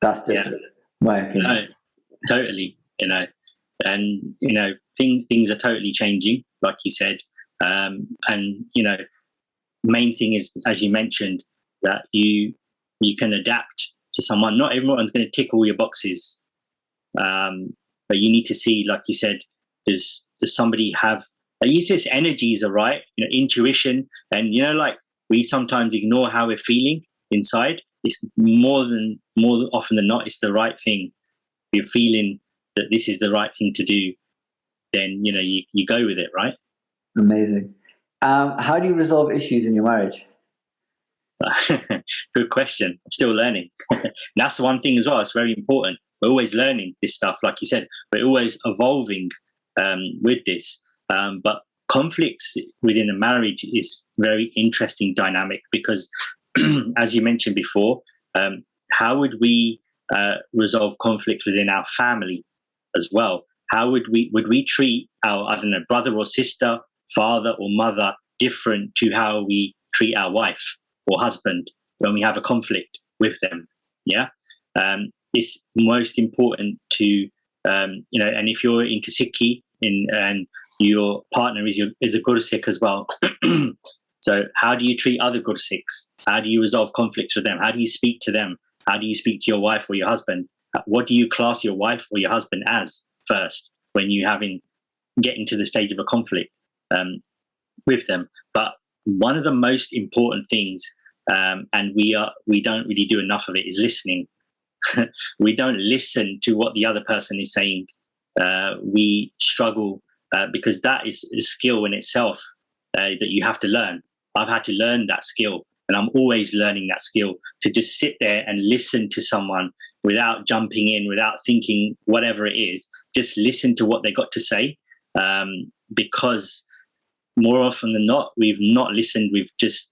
That's just my opinion. No, totally, and things are totally changing, like you said, and main thing is, as you mentioned, that you can adapt to someone. Not everyone's going to tick all your boxes, but you need to see, like you said, does somebody have this energies are right, intuition, and like we sometimes ignore how we're feeling inside. It's more often than not, it's the right thing. If you're feeling that this is the right thing to do, then you go with it, right? Amazing. How do you resolve issues in your marriage? Good question. I'm still learning. That's one thing as well. It's very important. We're always learning this stuff, like you said. We're always evolving with this. But conflicts within a marriage is very interesting dynamic because, as you mentioned before, how would we resolve conflict within our family as well? How would we treat our, brother or sister, father or mother different to how we treat our wife or husband when we have a conflict with them. Yeah. It's most important to, and if you're into Sikhi and your partner is a Gursikh as well. So how do you treat other Gursikhs? How do you resolve conflicts with them? How do you speak to them? How do you speak to your wife or your husband? What do you class your wife or your husband as first when you getting to the stage of a conflict with them? But one of the most important things, and we don't really do enough of it, is listening. We don't listen to what the other person is saying. We struggle because that is a skill in itself that you have to learn. I've had to learn that skill, and I'm always learning that skill, to just sit there and listen to someone without jumping in, without thinking whatever it is. Just listen to what they got to say, because more often than not, we've not listened. We've just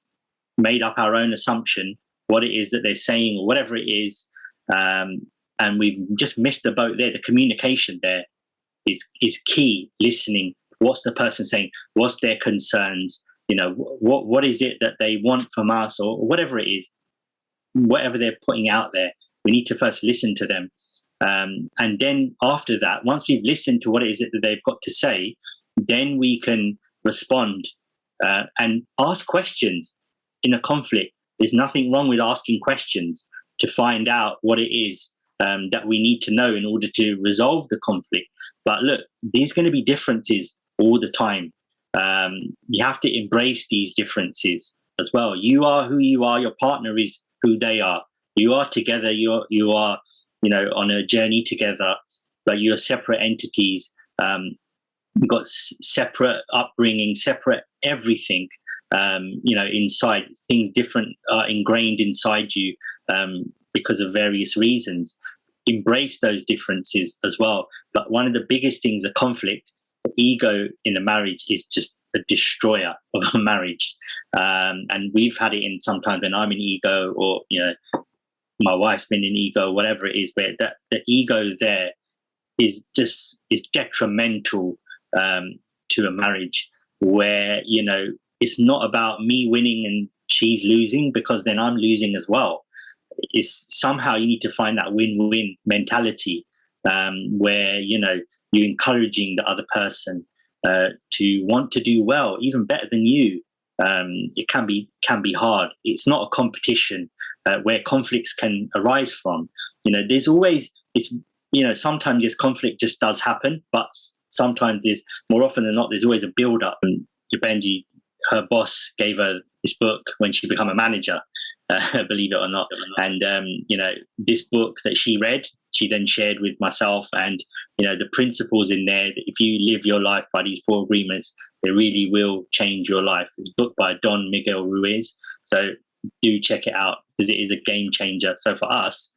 made up our own assumption, what it is that they're saying or whatever it is. And we've just missed the boat there. The communication there is key. Listening. What's the person saying? What's their concerns? What is it that they want from us, or whatever it is, whatever they're putting out there. We need to first listen to them. And then after that, once we've listened to what it is that they've got to say, then we can respond and ask questions in a conflict. There's nothing wrong with asking questions to find out what it is that we need to know in order to resolve the conflict. But look, there's going to be differences all the time. You have to embrace these differences as well. You are who you are. Your partner is who they are. You are together. You are on a journey together, but you're separate entities. You've got separate upbringing, separate everything. Inside, things different are ingrained inside you because of various reasons. Embrace those differences as well. But one of the biggest things, the conflict, the ego in a marriage is just a destroyer of a marriage. And we've had it in sometimes when I'm in ego, or my wife's been in ego, whatever it is, where the ego there is detrimental to a marriage, where it's not about me winning and she's losing, because then I'm losing as well. It's somehow you need to find that win-win mentality, where you're encouraging the other person to want to do well, even better than you. It can be hard. It's not a competition where conflicts can arise from. There's always sometimes this conflict just does happen, but sometimes more often than not, there's always a build-up. And Benji, her boss gave her this book when she became a manager, believe it or not. And, this book that she read, she then shared with myself, and, the principles in there, that if you live your life by these 4 agreements, they really will change your life. It's a book by Don Miguel Ruiz. So do check it out, because it is a game changer. So for us,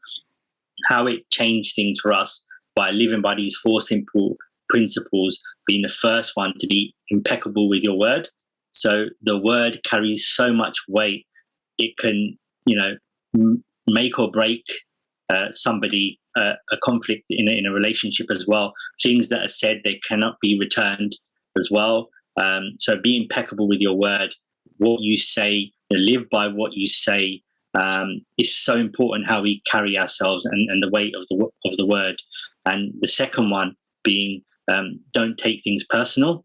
how it changed things for us by living by these 4 simple principles, being the first one to be impeccable with your word. So the word carries so much weight. It can, make or break somebody, a conflict in a relationship as well. Things that are said, they cannot be returned as well. So be impeccable with your word. What you say, live by what you say. Is so important, how we carry ourselves and the weight of the word. And the second one being, don't take things personal,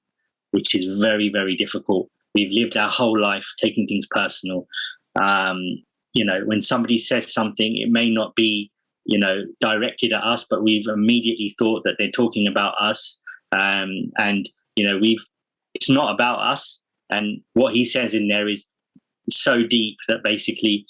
which is very, very difficult. We've lived our whole life taking things personal. When somebody says something, it may not be, directed at us, but we've immediately thought that they're talking about us. It's not about us. And what he says in there is so deep that basically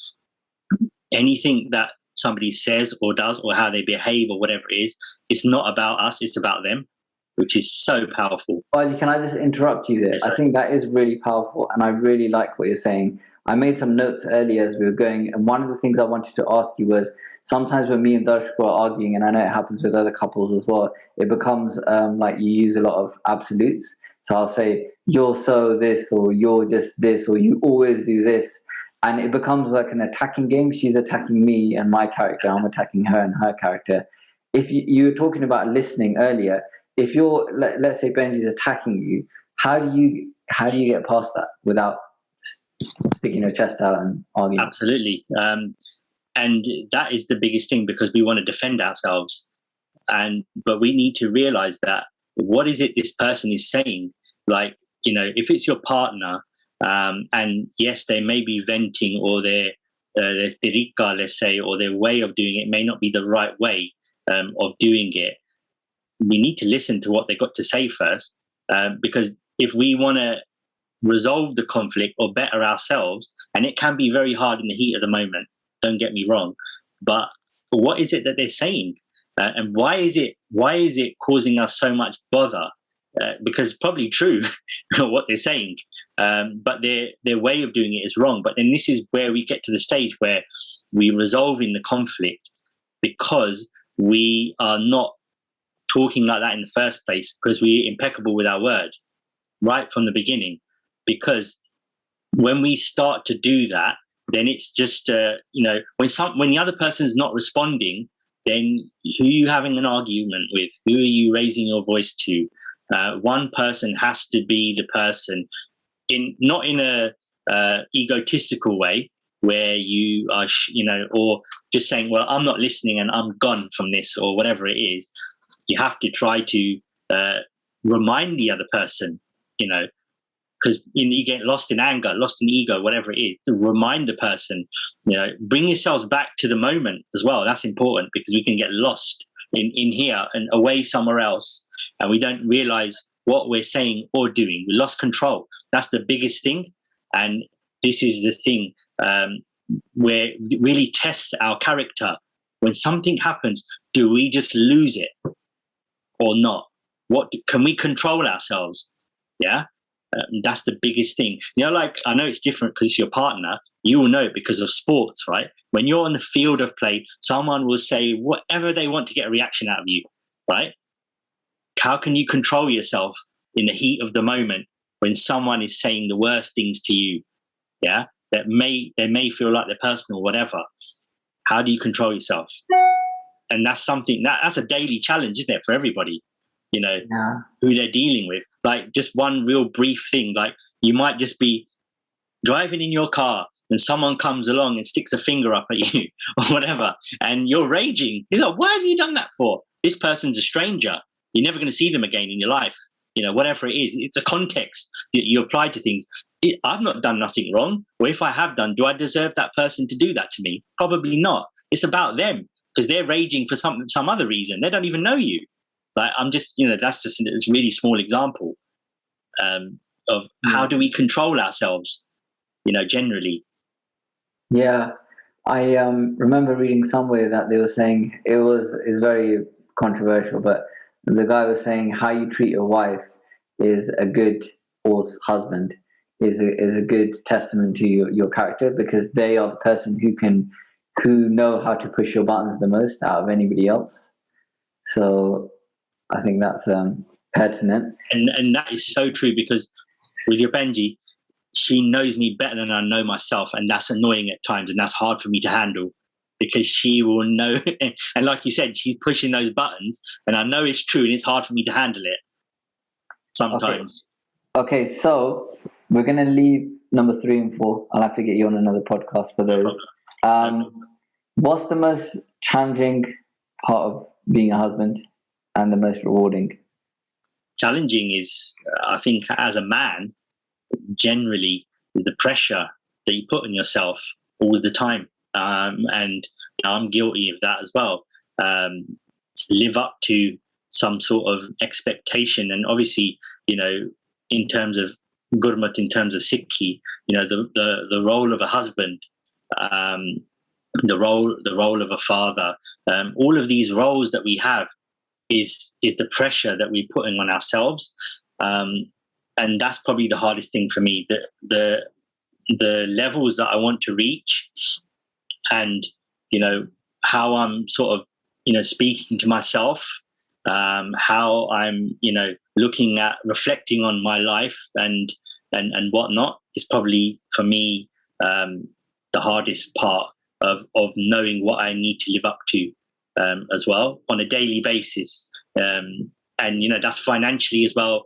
anything that somebody says or does, or how they behave or whatever it is, it's not about us, it's about them, which is so powerful. Well, can I just interrupt you there? I think that is really powerful, and I really like what you're saying. I made some notes earlier as we were going, and one of the things I wanted to ask you was, sometimes when me and Darshik are arguing, and I know it happens with other couples as well, it becomes like you use a lot of absolutes. So I'll say, you're so this, or you're just this, or you always do this. And it becomes like an attacking game. She's attacking me and my character. I'm attacking her and her character. If you were talking about listening earlier, if let's say Benji's attacking you, how do you how do you get past that without sticking your chest out and arguing? Absolutely. And that is the biggest thing, because we want to defend ourselves. But we need to realize that what is it this person is saying? Like, if it's your partner, and yes, they may be venting, or their tariqa, let's say, or their way of doing it may not be the right way of doing it. We need to listen to what they got to say first, because if we want to resolve the conflict or better ourselves, and it can be very hard in the heat of the moment, don't get me wrong, but what is it that they're saying? And why is it causing us so much bother? Because it's probably true what they're saying, but their way of doing it is wrong. But then this is where we get to the stage where we resolve in the conflict, because we are not talking like that in the first place, because we're impeccable with our word right from the beginning. Because when we start to do that, then it's just when the other person's not responding, then who are you having an argument with? Who are you raising your voice to? One person has to be the person, not in a egotistical way where you are, or just saying, well, I'm not listening and I'm gone from this, or whatever it is. You have to try to remind the other person, because you get lost in anger, lost in ego, whatever it is. To remind the person, bring yourselves back to the moment as well. That's important, because we can get lost in here and away somewhere else, and we don't realize what we're saying or doing. We lost control. That's the biggest thing, and this is the thing where it really tests our character. When something happens, do we just lose it or not? What can we control ourselves? Yeah. That's the biggest thing. Like, I know it's different because it's your partner. You will know it because of sports, right? When you're on the field of play, someone will say whatever they want to get a reaction out of you, right? How can you control yourself in the heat of the moment when someone is saying the worst things to you? Yeah, they may feel like they're personal, whatever. How do you control yourself? And that's something that's a daily challenge, isn't it, for everybody? Who they're dealing with. Like, just one real brief thing, like you might just be driving in your car and someone comes along and sticks a finger up at you or whatever, and you're raging. You're like, why have you done that for? This person's a stranger. You're never going to see them again in your life. Whatever it is, it's a context that you apply to things. I've not done nothing wrong. Or if I have done, do I deserve that person to do that to me? Probably not. It's about them, because they're raging for some other reason. They don't even know you. Like, I'm just, that's just a really small example of how do we control ourselves, generally. Yeah, I remember reading somewhere that they were saying is very controversial, but the guy was saying how you treat your wife is a good, or husband is a good testament to your character, because they are the person who know how to push your buttons the most out of anybody else. So I think that's pertinent. And that is so true, because with your Benji, she knows me better than I know myself, and that's annoying at times, and that's hard for me to handle, because she will know. And like you said, she's pushing those buttons, and I know it's true, and it's hard for me to handle it sometimes. Okay, so we're going to leave number 3 and 4. I'll have to get you on another podcast for those. What's the most challenging part of being a husband and the most rewarding? Challenging is, I think, as a man, generally, the pressure that you put on yourself all the time. And I'm guilty of that as well. To live up to some sort of expectation. And obviously, in terms of Gurmat, in terms of Sikhi, the role of a husband, the role of a father, all of these roles that we have is the pressure that we're putting on ourselves. And that's probably the hardest thing for me, the levels that I want to reach, and, how I'm sort of, speaking to myself, how I'm, reflecting on my life and whatnot is probably for me, the hardest part of knowing what I need to live up to, as well on a daily basis. And, that's financially as well.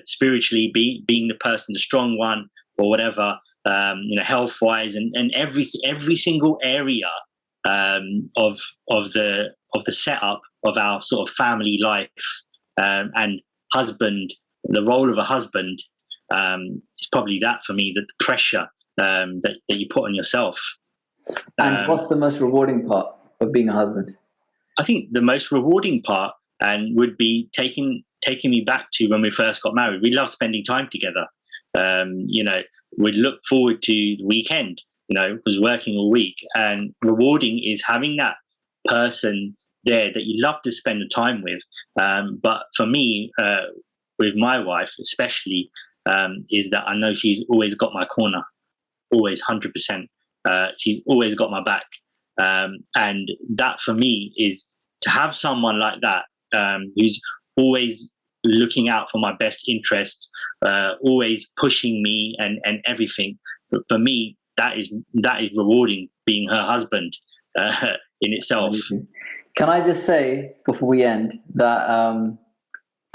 spiritually, being the person, the strong one, or whatever, health wise, and every single area of the setup of our sort of family life, and husband, the role of a husband, is probably that for me, that the pressure that you put on yourself. And what's the most rewarding part of being a husband? I think the most rewarding part would be taking me back to when we first got married. We love spending time together. We'd look forward to the weekend, was working all week, and rewarding is having that person there that you love to spend the time with. But for me, with my wife especially, is that I know she's always got my corner, always 100%. She's always got my back. And that for me is to have someone like that, who's always looking out for my best interests, always pushing me and everything. But for me, that is rewarding, being her husband in itself. Can I just say before we end that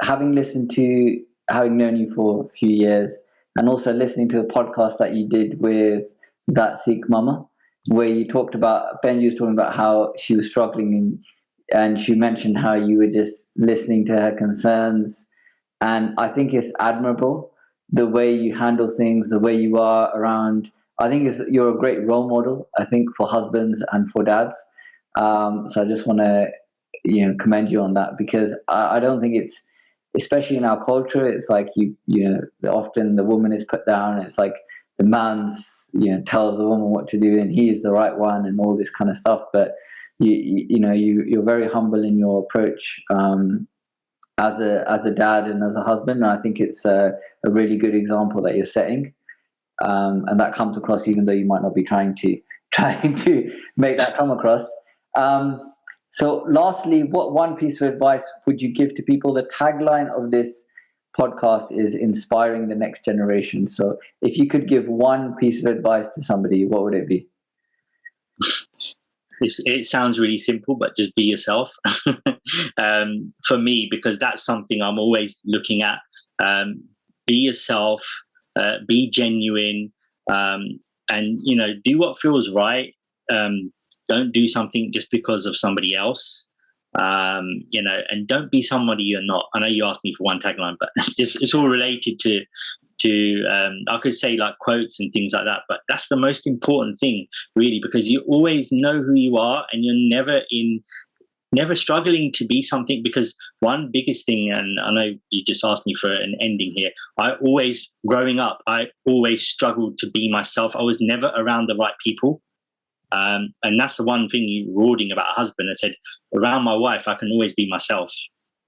having known you for a few years, and also listening to the podcast that you did with that Sikh mama, where you talked about, Benji was talking about how she was struggling, and she mentioned how you were just listening to her concerns. And I think it's admirable the way you handle things, the way you are around. I think you're a great role model, I think, for husbands and for dads. So I just want to, commend you on that, because I don't think it's, especially in our culture, it's like often the woman is put down. It's like the man's, tells the woman what to do, and he's the right one, and all this kind of stuff. But you're very humble in your approach as a dad and as a husband. And I think it's a really good example that you're setting, and that comes across, even though you might not be trying to make that come across. So lastly, what one piece of advice would you give to people? The tagline of this podcast is inspiring the next generation. So if you could give one piece of advice to somebody, what would it be? It sounds really simple, but just be yourself. For me, because that's something I'm always looking at. Be yourself, be genuine, and do what feels right. Don't do something just because of somebody else, and don't be somebody you're not. I know you asked me for one tagline, but it's all related to I could say like quotes and things like that, but that's the most important thing, really, because you always know who you are, and you're never struggling to be something. Because one biggest thing, and I know you just asked me for an ending here, growing up, I always struggled to be myself. I was never around the right people. And that's the one thing you rewarding about a husband. I said, around my wife, I can always be myself.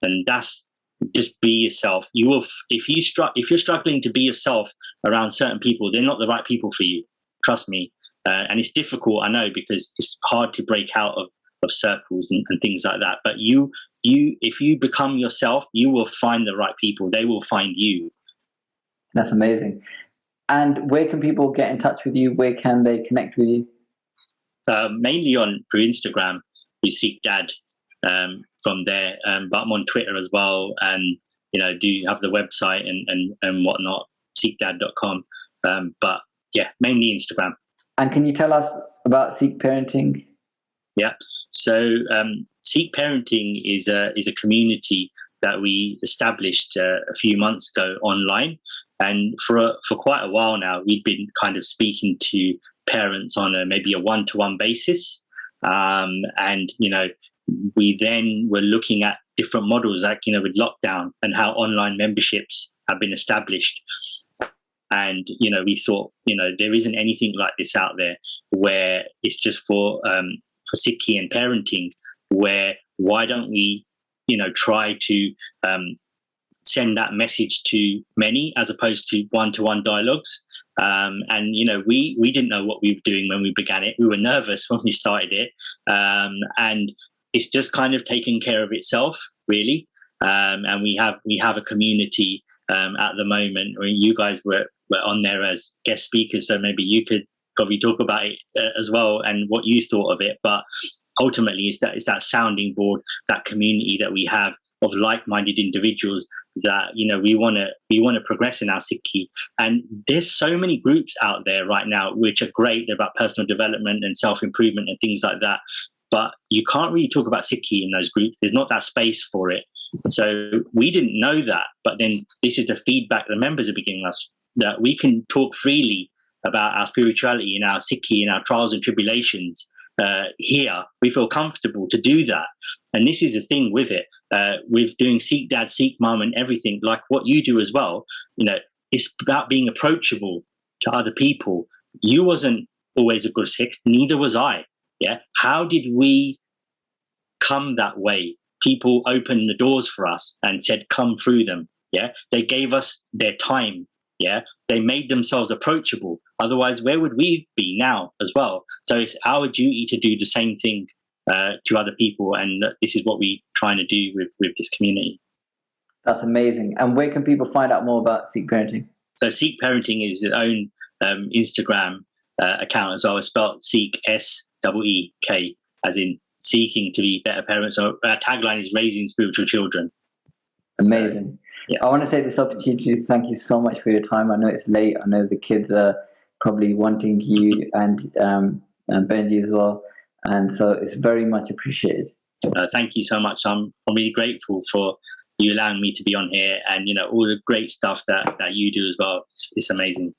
And that's just be yourself. You will, if you're struggling to be yourself around certain people, they're not the right people for you. Trust me. And it's difficult, I know, because it's hard to break out of circles and things like that. But if you become yourself, you will find the right people. They will find you. That's amazing. And where can people get in touch with you? Where can they connect with you? Mainly through Instagram, you SikhDad from there, but I'm on Twitter as well, and do have the website and whatnot, SikhDad.com. But yeah, mainly Instagram. And can you tell us about Sikh Parenting? Yeah, so Sikh Parenting is a community that we established a few months ago online, and for quite a while now, we've been kind of speaking to parents on maybe a one-to-one basis, and we then were looking at different models, like with lockdown, and how online memberships have been established. And we thought there isn't anything like this out there, where it's just for Sikhi and parenting. Why don't we try to send that message to many, as opposed to one-to-one dialogues? And we didn't know what we were doing when we began it. We were nervous when we started it, and it's just kind of taken care of itself, really. And we have a community at the moment. I mean, you guys were on there as guest speakers, so maybe you could probably talk about it as well, and what you thought of it. But ultimately, it's that sounding board, that community that we have of like-minded individuals that, you know, we want to progress in our Sikhi. And there's so many groups out there right now which are great. They're about personal development and self-improvement and things like that. But you can't really talk about Sikhi in those groups. There's not that space for it. So we didn't know that. But then this is the feedback the members are giving us, that we can talk freely about our spirituality and our Sikhi and our trials and tribulations here. We feel comfortable to do that. And this is the thing with it, with doing SikhDad, Sikh Mum and everything, like what you do as well. You know, it's about being approachable to other people. You wasn't always a good Sikh, neither was I. Yeah. How did we come that way? People opened the doors for us and said, come through them. Yeah. They gave us their time. Yeah. They made themselves approachable. Otherwise, where would we be now as well? So it's our duty to do the same thing to other people. And this is what we're trying to do with this community. That's amazing. And where can people find out more about Sikh parenting? So Sikh parenting is its own Instagram account as well. It's spelled Sikh, S-E-E-K, as in seeking to be better parents. So our tagline is raising spiritual children. Amazing. So, yeah. I want to take this opportunity to thank you so much for your time. I know it's late. I know the kids are probably wanting you and Benji as well. And so it's very much appreciated. Thank you so much. I'm really grateful for you allowing me to be on here, and, you know, all the great stuff that you do as well. It's amazing.